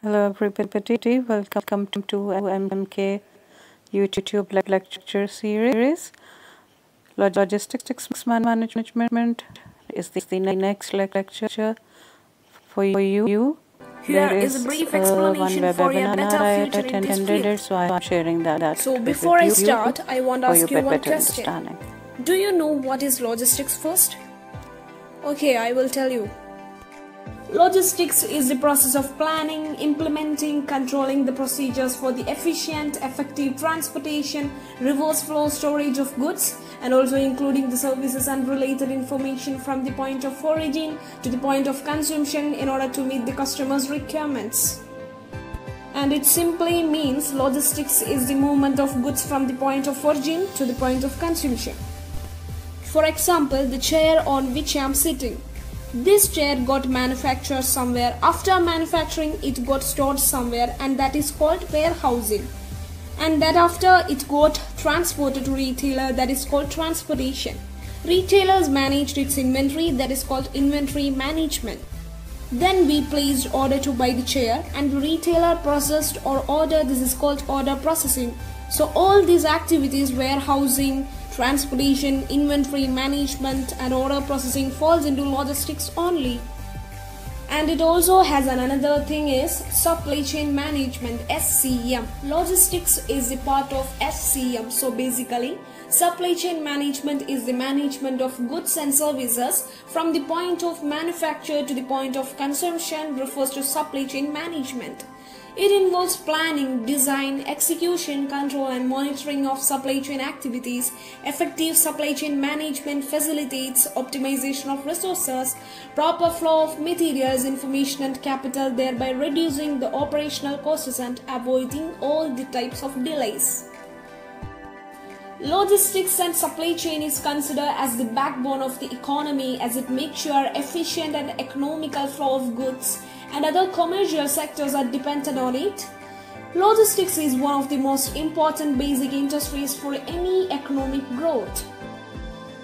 Hello everybody, welcome to MK YouTube lecture series. Logistics management is the next lecture for you. Here is a brief explanation for your better future in this field. So I am sharing that. So before I start, I want to ask you one question. Do you know what is logistics first? Okay, I will tell you. Logistics is the process of planning, implementing, controlling the procedures for the efficient, effective transportation, reverse flow storage of goods, and also including the services and related information from the point of origin to the point of consumption in order to meet the customer's requirements. And it simply means logistics is the movement of goods from the point of origin to the point of consumption. For example, the chair on which I am sitting. This chair got manufactured somewhere. After manufacturing, it got stored somewhere, and that is called warehousing. And that after it got transported to retailer, that is called transportation. Retailers managed its inventory, that is called inventory management. Then we placed order to buy the chair, and the retailer processed or ordered, this is called order processing. So all these activities, warehousing, transportation, inventory management and order processing falls into logistics only. And it also has another thing is supply chain management, SCM. Logistics is a part of SCM. So basically, supply chain management is the management of goods and services from the point of manufacture to the point of consumption, refers to supply chain management. It involves planning, design, execution, control and monitoring of supply chain activities. Effective supply chain management facilitates optimization of resources, proper flow of materials, information and capital, thereby reducing the operational costs and avoiding all the types of delays. Logistics and supply chain is considered as the backbone of the economy as it makes sure efficient and economical flow of goods and other commercial sectors are dependent on it. Logistics is one of the most important basic industries for any economic growth.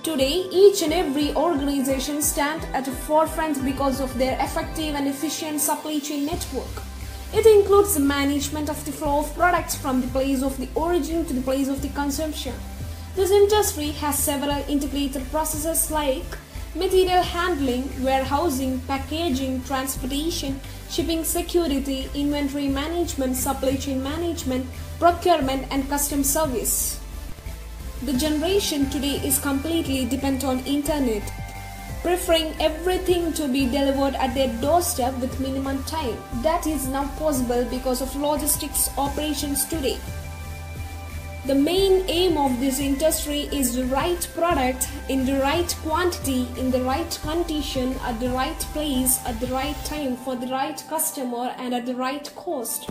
Today, each and every organization stands at the forefront because of their effective and efficient supply chain network. It includes the management of the flow of products from the place of the origin to the place of the consumption. This industry has several integrated processes like material handling, warehousing, packaging, transportation, shipping security, inventory management, supply chain management, procurement and customs service. The generation today is completely dependent on internet, preferring everything to be delivered at their doorstep with minimum time. That is now possible because of logistics operations today. The main aim of this industry is the right product in the right quantity, in the right condition, at the right place, at the right time, for the right customer and at the right cost.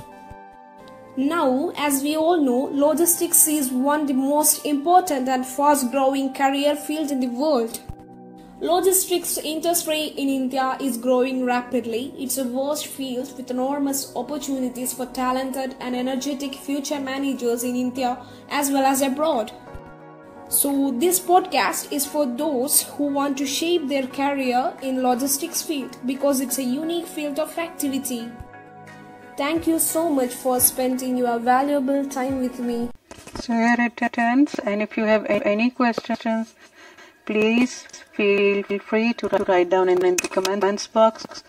Now, as we all know, logistics is one of the most important and fast-growing career field in the world. Logistics industry in India is growing rapidly. It's a vast field with enormous opportunities for talented and energetic future managers in India as well as abroad. So this podcast is for those who want to shape their career in logistics field because it's a unique field of activity. Thank you so much for spending your valuable time with me. So here it ends, and if you have any questions, please feel free to write down in the comments box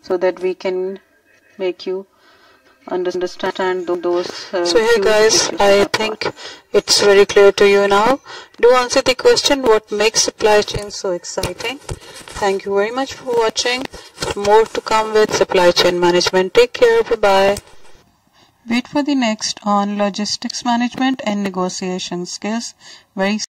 so that we can make you understand those. So here guys, I think it's very clear to you now. Do answer the question, what makes supply chain so exciting? Thank you very much for watching. More to come with supply chain management. Take care. Bye-bye. Wait for the next on logistics management and negotiation skills very